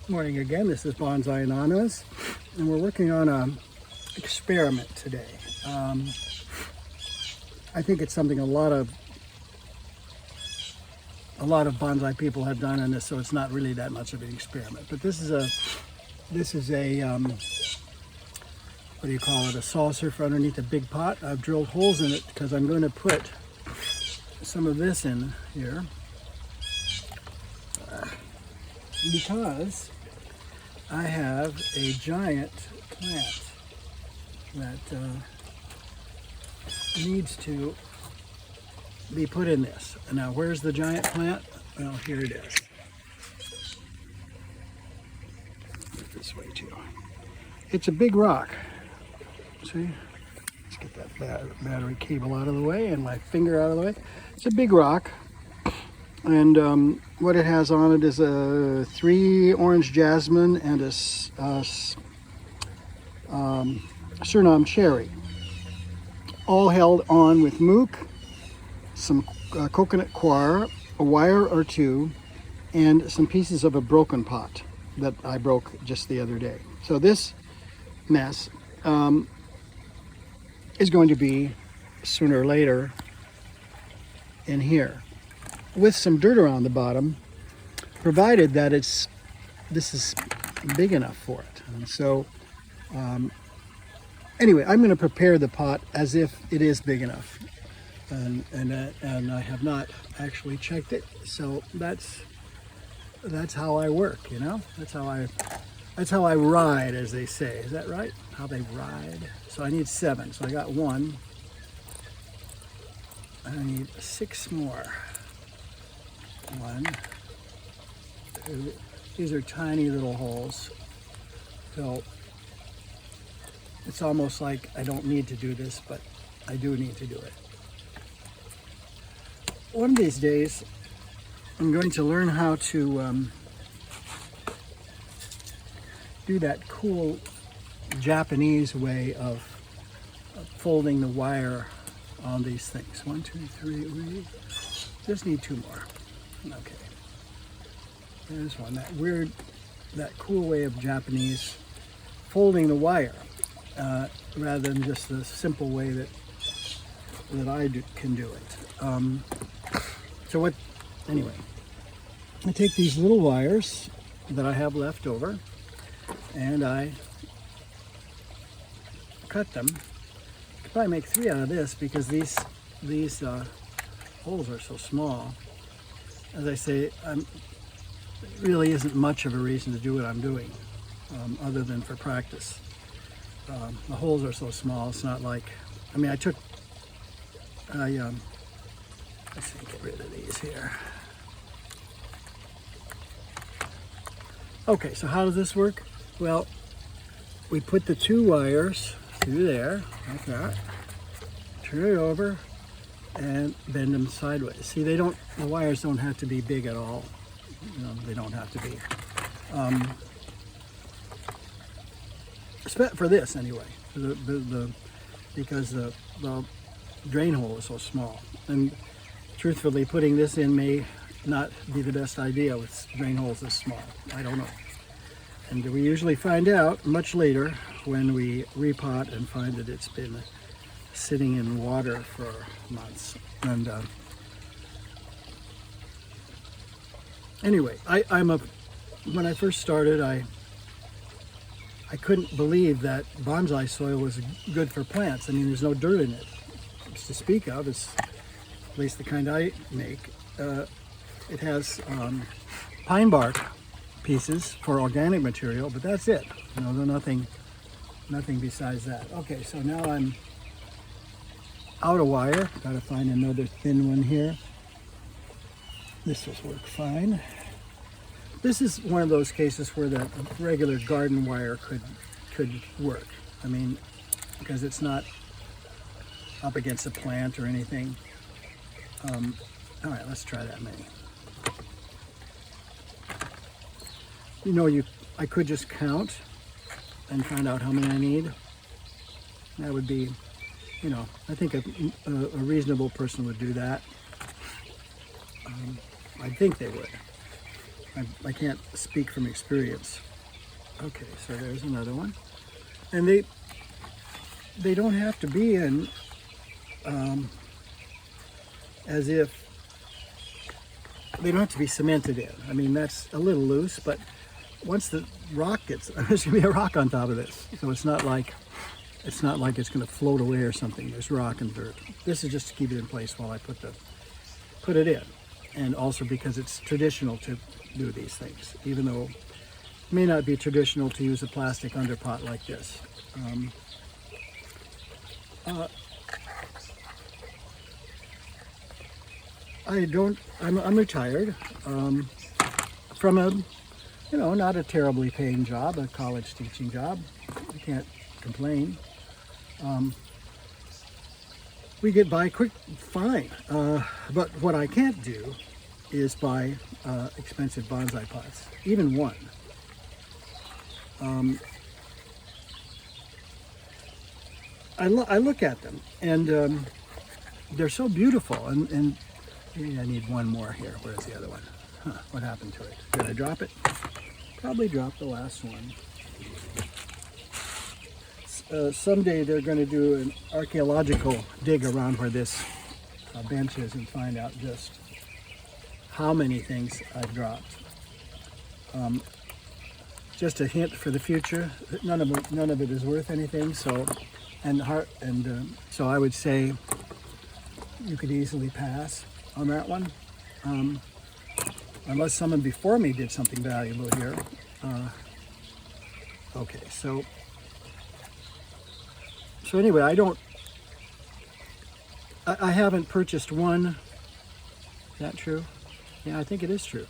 Morning again. This is Bonsai Anonymous, and we're working on an experiment today. I think it's something a lot of bonsai people have done on this, so it's not really that much of an experiment. But this is a what do you call it? A saucer for underneath a big pot. I've drilled holes in it because I'm going to put some of this in here because I have a giant plant that needs to be put in this. And now, where's the giant plant? Well, here it is. This way too. It's a big rock. See? Let's get that battery cable out of the way and my finger out of the way. It's a big rock. And what it has on it is a 3 orange jasmine and a Suriname cherry, all held on with mook, some coconut coir, a wire or two, and some pieces of a broken pot that I broke just the other day. So this mess is going to be sooner or later in here, with some dirt around the bottom, provided that this is big enough for it. And so anyway, I'm going to prepare the pot as if it is big enough, and I have not actually checked it. So that's how I work, you know. That's how I ride, as they say. Is that right? How they ride. So I need 7. So I got 1. I need 6 more. 1, 2. These are tiny little holes. So it's almost like I don't need to do this, but I do need to do it. One of these days, I'm going to learn how to do that cool Japanese way of folding the wire on these things. 1, 2, 3. We just need 2 more. Okay. There's one. That cool way of Japanese folding the wire, rather than just the simple way that I can do it. Anyway, I take these little wires that I have left over and I cut them. I could probably make 3 out of this because these holes are so small. As I say, it really isn't much of a reason to do what I'm doing, other than for practice. The holes are so small. It's not like, I mean, let's see, get rid of these here. Okay, so how does this work? Well, we put the 2 wires through there, like that, turn it over, and bend them sideways. See, the wires don't have to be big at all. You know, they don't have to be. For this anyway, because the drain hole is so small. And truthfully, putting this in may not be the best idea with drain holes this small. I don't know. And we usually find out much later when we repot and find that it's been sitting in water for months. And anyway, when I first started, I couldn't believe that bonsai soil was good for plants. I mean, there's no dirt in it to speak of. It's at least the kind I make. It has pine bark pieces for organic material, but that's it. You know, there's nothing besides that. Okay, so now I'm out of wire. Got to find another thin one here. This will work fine. This is one of those cases where the regular garden wire could work. I mean, because it's not up against a plant or anything. All right, let's try that many. You know, I could just count and find out how many I need. That would be, you know, I think a reasonable person would do that. I think they would. I can't speak from experience. Okay, so there's another one. And they don't have to be in as if they don't have to be cemented in. I mean, that's a little loose, but once the rock gets, there's gonna be a rock on top of this. So it's not like it's gonna float away or something. There's rock and dirt. This is just to keep it in place while I put it in. And also because it's traditional to do these things, even though it may not be traditional to use a plastic underpot like this. I'm retired from a, not a terribly paying job, a college teaching job. I can't complain. We get by fine. But what I can't do is buy expensive bonsai pots, even one. I look at them and they're so beautiful, and maybe I need one more here. Where's the other one? Huh, what happened to it? Did I drop it? Probably dropped the last one. Someday they're going to do an archaeological dig around where this bench is and find out just how many things I've dropped. Just a hint for the future: none of it is worth anything. So, so I would say you could easily pass on that one, unless someone before me did something valuable here. Okay, so anyway, I haven't purchased one. Is that true? Yeah, I think it is true.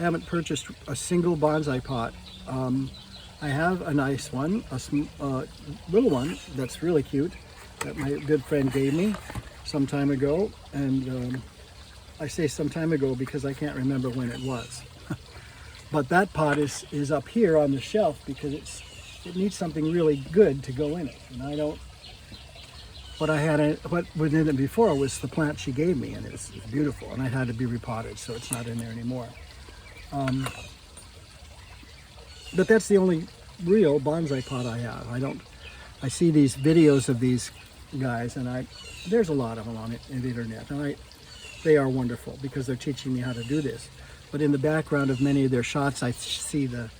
I haven't purchased a single bonsai pot. I have a nice one, a little one that's really cute that my good friend gave me some time ago, and I say some time ago because I can't remember when it was. But that pot is up here on the shelf because it needs something really good to go in it, and I don't. What was in it before was the plant she gave me, and it's beautiful, and it had to be repotted, so it's not in there anymore. But that's the only real bonsai pot I have. I see these videos of these guys, and there's a lot of them on the internet, and they are wonderful because they're teaching me how to do this. But in the background of many of their shots, I see the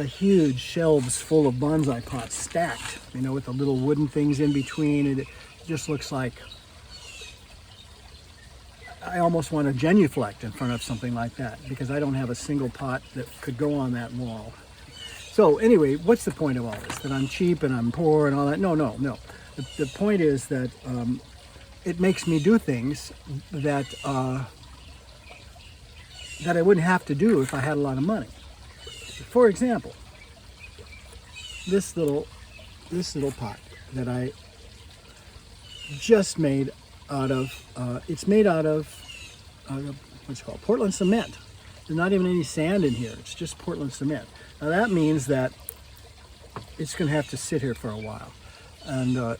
huge shelves full of bonsai pots stacked, with the little wooden things in between. It just looks like I almost want to genuflect in front of something like that because I don't have a single pot that could go on that wall. So anyway, what's the point of all this? That I'm cheap and I'm poor and all that? No. The point is that it makes me do things that that I wouldn't have to do if I had a lot of money. For example, this little pot that I just made out of, it's made out of what's it called? Portland cement. There's not even any sand in here. It's just Portland cement. Now that means that it's going to have to sit here for a while. And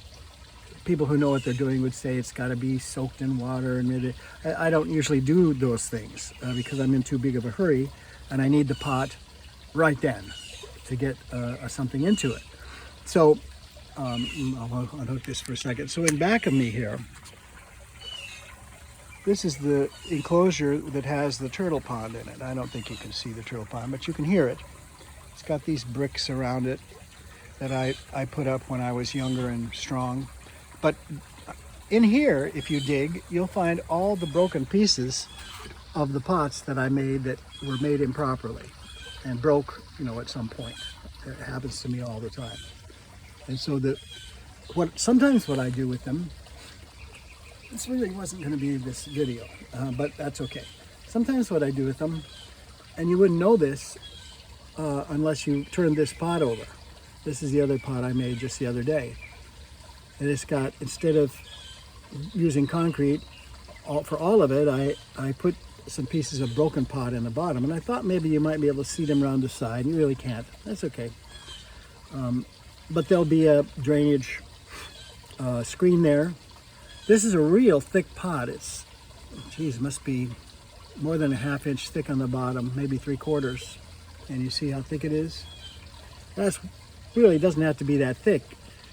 people who know what they're doing would say it's got to be soaked in water. And I don't usually do those things because I'm in too big of a hurry and I need the pot right then to get something into it. So I'll unhook this for a second. So in back of me here, this is the enclosure that has the turtle pond in it. I don't think you can see the turtle pond, but you can hear it. It's got these bricks around it that I put up when I was younger and strong. But in here, if you dig, you'll find all the broken pieces of the pots that I made that were made improperly and broke, at some point. It happens to me all the time. And so sometimes what I do with them, this really wasn't going to be this video, but that's okay. Sometimes what I do with them, and you wouldn't know this unless you turned this pot over. This is the other pot I made just the other day. And it's got, instead of using concrete for all of it, I put some pieces of broken pot in the bottom, and I thought maybe you might be able to see them around the side. You really can't. That's okay. But there'll be a drainage screen there. This is a real thick pot. It's, geez, must be more than a ½ inch thick on the bottom, maybe 3/4. And you see how thick it is? That's really doesn't have to be that thick,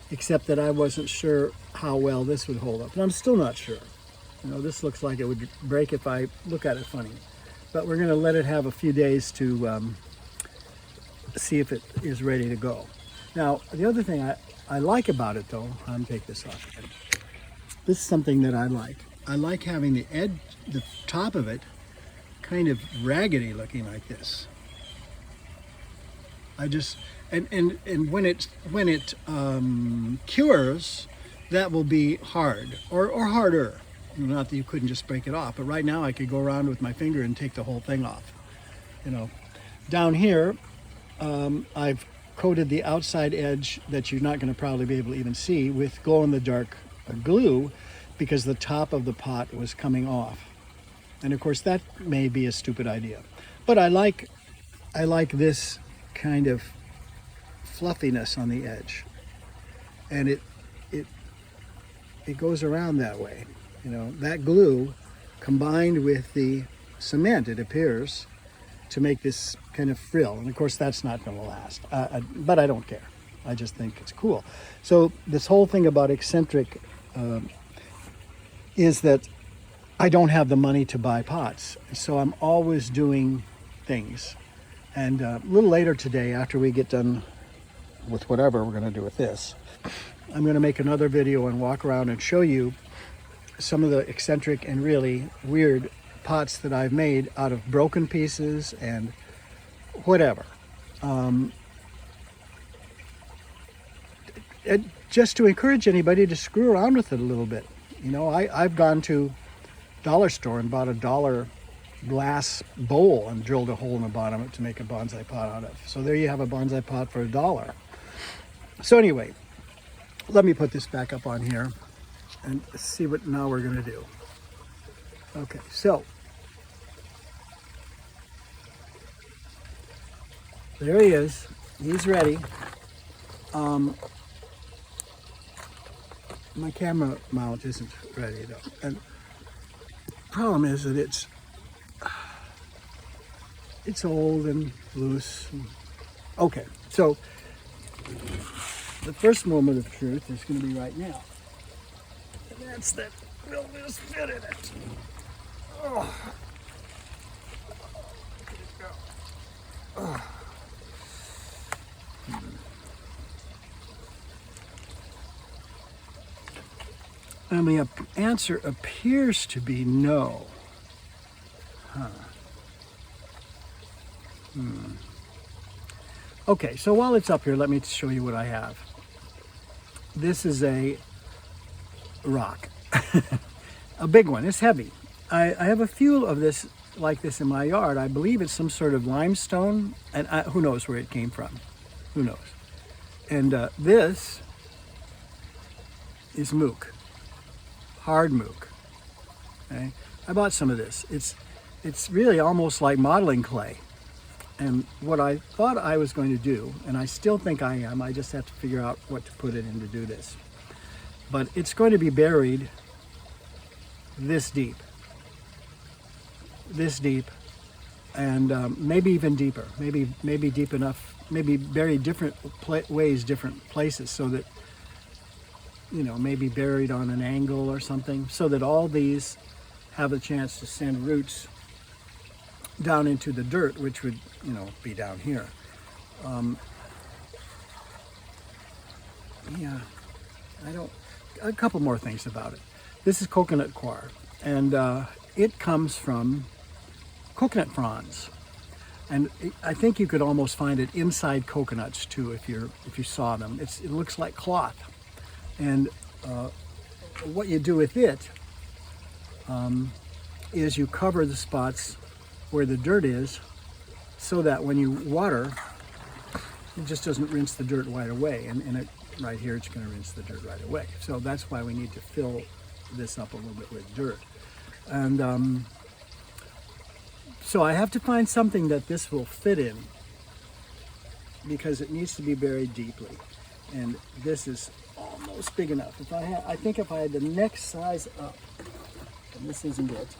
except that I wasn't sure how well this would hold up. And I'm still not sure. You know, this looks like it would break if I look at it funny. But we're going to let it have a few days to see if it is ready to go. Now, the other thing I like about it, though, I'm take this off. This is something that I like. I like having the edge, the top of it, kind of raggedy looking like this. I just and when it cures, that will be hard or harder. Not that you couldn't just break it off, but right now I could go around with my finger and take the whole thing off. You know, down here, I've coated the outside edge that you're not going to probably be able to even see with glow-in-the-dark glue, because the top of the pot was coming off. And of course that may be a stupid idea, but I like this kind of fluffiness on the edge, and it goes around that way. You know, that glue combined with the cement, it appears, to make this kind of frill. And of course that's not going to last, but I don't care. I just think it's cool. So this whole thing about eccentric is that I don't have the money to buy pots, so I'm always doing things. And a little later today, after we get done with whatever we're going to do with this, I'm going to make another video and walk around and show you some of the eccentric and really weird pots that I've made out of broken pieces and whatever. Just to encourage anybody to screw around with it a little bit. You know, I've gone to dollar store and bought a $1 glass bowl and drilled a hole in the bottom of it to make a bonsai pot out of. So there you have a bonsai pot for $1. So anyway, let me put this back up on here and see what now we're going to do. Okay, so there he is. He's ready. My camera mount isn't ready though, and the problem is that it's old and loose. Okay, so the first moment of truth is going to be right now, and that's that will this fit in it. Oh. Oh. And the answer appears to be no. Huh. Okay, so while it's up here, let me show you what I have. This is a rock, a big one. It's heavy. I have a few of this like this in my yard. I believe it's some sort of limestone, and who knows where it came from. Who knows? And this is mook. Hard mook. Okay? I bought some of this. It's really almost like modeling clay. And what I thought I was going to do, and I still think I am, I just have to figure out what to put it in to do this. But it's going to be buried this deep, and maybe even deeper, maybe deep enough, maybe buried different ways, different places, so that, you know, maybe buried on an angle or something, so that all these have a chance to send roots down into the dirt, which would, you know, be down here. Yeah, a couple more things about it. This is coconut coir, and it comes from coconut fronds. And I think you could almost find it inside coconuts too, if you saw them. It looks like cloth. And what you do with it is you cover the spots where the dirt is, so that when you water, it just doesn't rinse the dirt right away. And right here, it's going to rinse the dirt right away. So that's why we need to fill this up a little bit with dirt. And so I have to find something that this will fit in, because it needs to be buried deeply. And this is almost big enough. I think if I had the next size up, and this isn't it.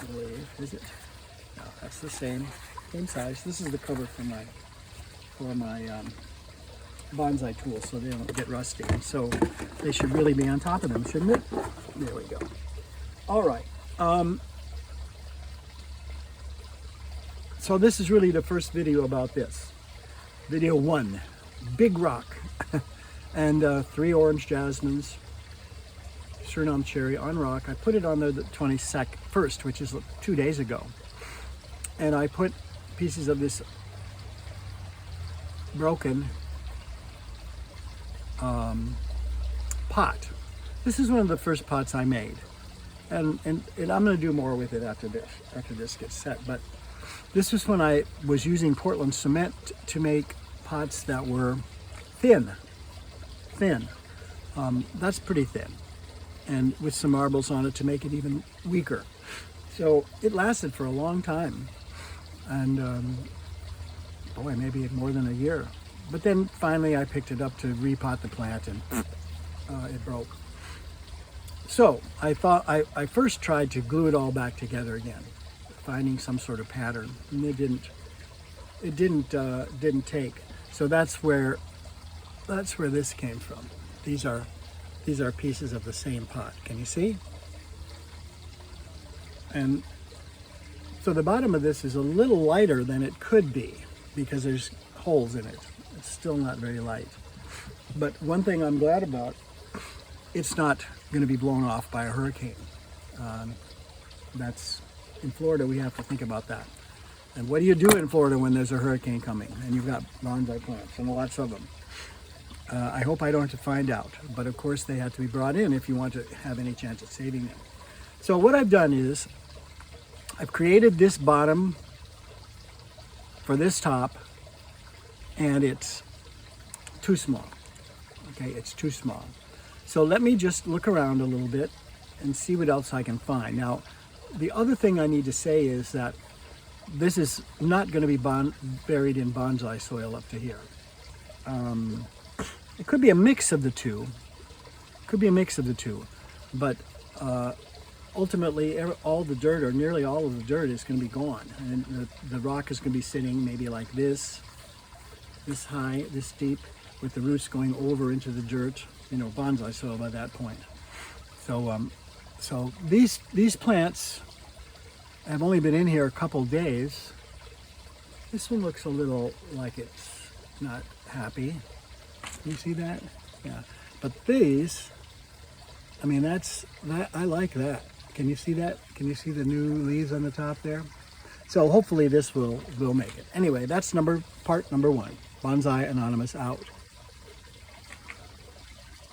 I believe. Is it? No, that's the same size. This is the cover for my bonsai tools, so they don't get rusty. And so they should really be on top of them, shouldn't it? There we go. All right. So this is really the first video about this. Video 1, big rock, and 3 orange jasmines, Suriname cherry on rock. I put it on there the 21st, which is 2 days ago. And I put pieces of this broken pot. This is one of the first pots I made. And I'm going to do more with it after this gets set. But this was when I was using Portland cement to make pots that were thin. That's pretty thin. And with some marbles on it to make it even weaker. So it lasted for a long time. And boy, maybe more than a year. But then finally I picked it up to repot the plant and it broke. So I thought I first tried to glue it all back together again, finding some sort of pattern, and it didn't take. So that's where this came from. These are pieces of the same pot. Can you see? And so the bottom of this is a little lighter than it could be because there's holes in it. It's still not very light. But one thing I'm glad about, it's not going to be blown off by a hurricane. That's in Florida, we have to think about that. And what do you do in Florida when there's a hurricane coming and you've got bonsai plants and lots of them? I hope I don't have to find out, but of course they have to be brought in if you want to have any chance of saving them. So what I've done is I've created this bottom for this top, and it's too small. Okay, it's too small. So let me just look around a little bit and see what else I can find. Now, the other thing I need to say is that this is not going to be buried in bonsai soil up to here. It could be a mix of the two. But ultimately, all the dirt, or nearly all of the dirt, is going to be gone. And the rock is going to be sitting maybe like this high, this deep, with the roots going over into the dirt, bonsai soil by that point. So, so these plants have only been in here a couple days. This one looks a little like it's not happy. You see that? Yeah. But these, I mean, I like that. Can you see that? Can you see the new leaves on the top there? So hopefully this will make it. Anyway, that's part number 1. Bonsai Anonymous out.